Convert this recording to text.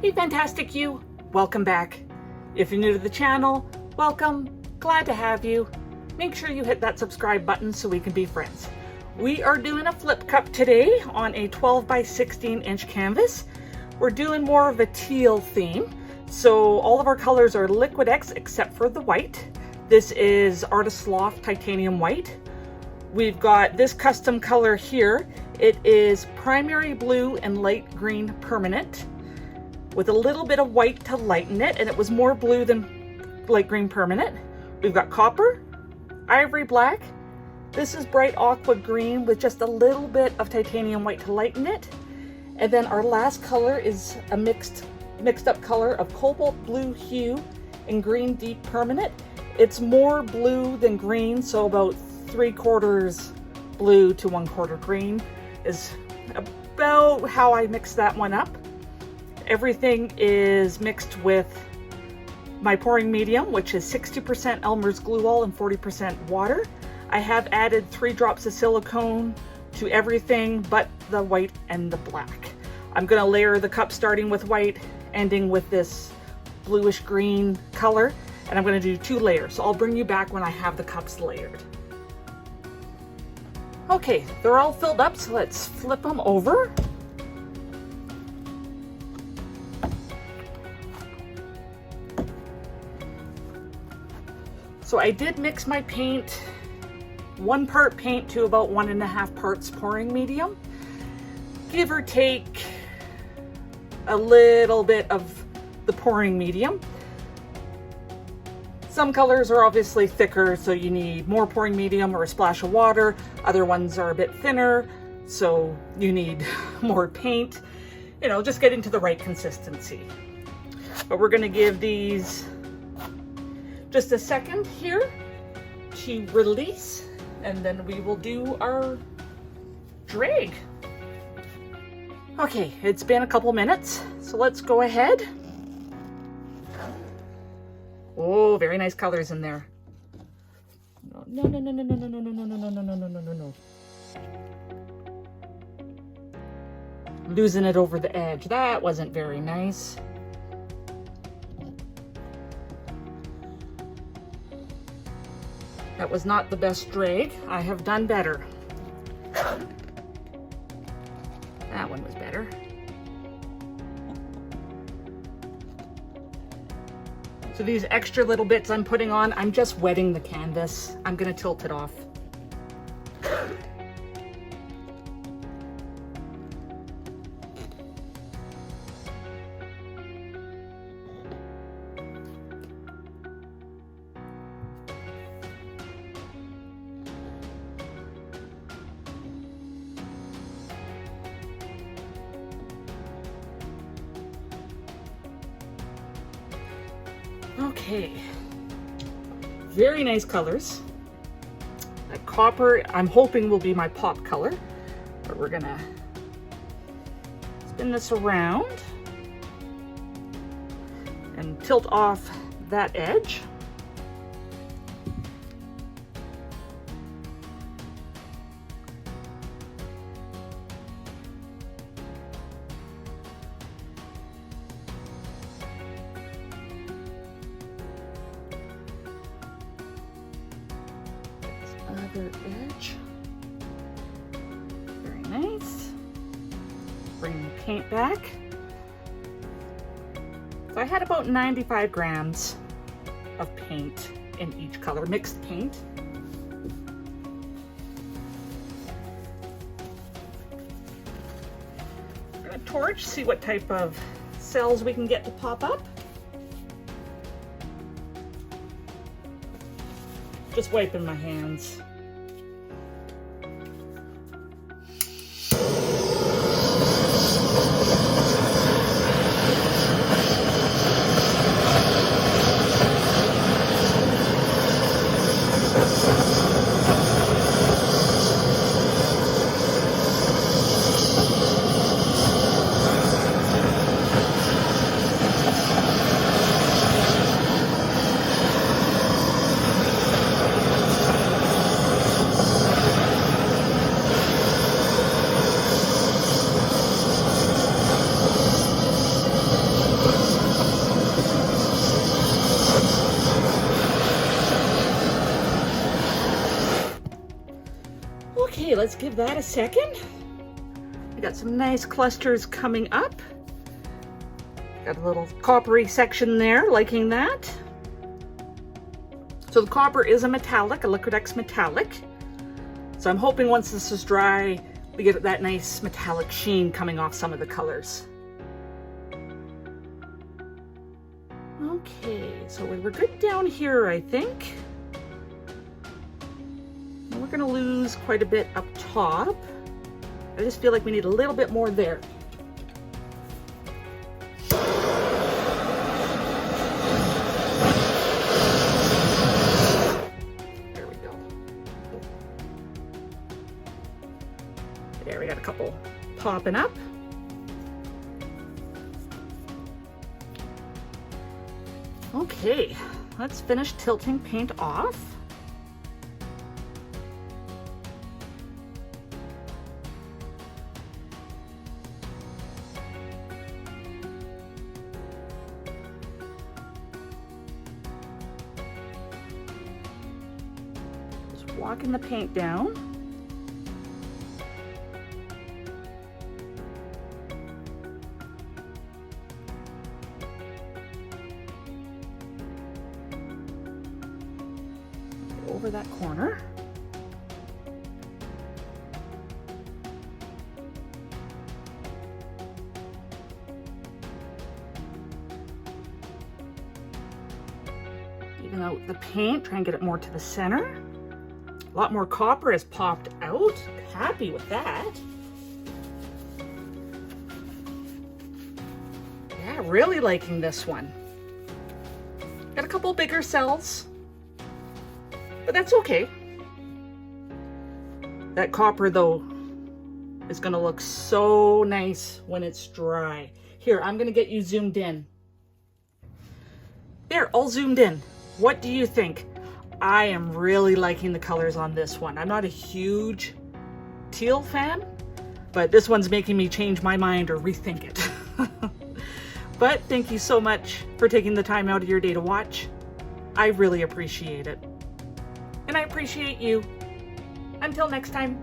Hey fantastic you, welcome back. If you're new to the channel, welcome, glad to have you. Make sure you hit that subscribe button so we can be friends. We are doing a flip cup today on a 12 by 16 inch canvas. We're doing more of a teal theme. So all of our colors are liquitex except for the white. This is Artist Loft Titanium White. We've got this custom color here. It is primary blue and light green permanent, with a little bit of white to lighten it, and it was more blue than light green permanent. We've got copper, ivory black. This is bright aqua green with just a little bit of titanium white to lighten it. And then our last color is a mixed up color of cobalt blue hue and green deep permanent. It's more blue than green, so about 3/4 blue to 1/4 green is about how I mix that one up. Everything is mixed with my pouring medium, which is 60% Elmer's glue all and 40% water. I have added 3 drops of silicone to everything but the white and the black. I'm gonna layer the cup starting with white, ending with this bluish green color, and I'm gonna do 2 layers. So I'll bring you back when I have the cups layered. Okay, they're all filled up, so let's flip them over. So I did mix my paint, 1 part paint to about 1.5 parts pouring medium. Give or take a little bit of the pouring medium. Some colors are obviously thicker, so you need more pouring medium or a splash of water. Other ones are a bit thinner, so you need more paint. You know, just getting to the right consistency. But we're gonna give these just a second here to release, and then we will do our drag. Okay, it's been a couple minutes, so let's go ahead. Oh, very nice colors in there. No, no, no, no, no, no, no, no, no, no, no, no, no, no, no, no. Losing it over the edge. That wasn't very nice. That was not the best drag. I have done better. That one was better. So these extra little bits I'm putting on, I'm just wetting the canvas. I'm gonna tilt it off. Okay, very nice colors. That copper, I'm hoping will be my pop color, but we're gonna spin this around and tilt off that edge. Other edge. Very nice. Bring the paint back. So I had about 95 grams of paint in each color, mixed paint. I'm gonna torch, see what type of cells we can get to pop up. Just wiping my hands. let's give that a second. We got some nice clusters coming up. Got a little coppery section there, liking that. So the copper is a metallic, a liquitex metallic. So I'm hoping once this is dry, we get that nice metallic sheen coming off some of the colors. Okay, so we're good down here, I think. And we're gonna lose quite a bit up top. I just feel like we need a little bit more there. There we go. There, we got a couple popping up. Okay, let's finish tilting paint off. Just walking the paint down. Over that corner. Even out the paint, try and get it more to the center. A lot more copper has popped out. Happy with that. Yeah, really liking this one. Got a couple bigger cells. But that's okay. That copper though is gonna look so nice when it's dry. Here, I'm gonna get you zoomed in. There, all zoomed in. What do you think? I am really liking the colors on this one. I'm not a huge teal fan, but this one's making me change my mind or rethink it. But thank you so much for taking the time out of your day to watch. I really appreciate it. And I appreciate you. Until next time.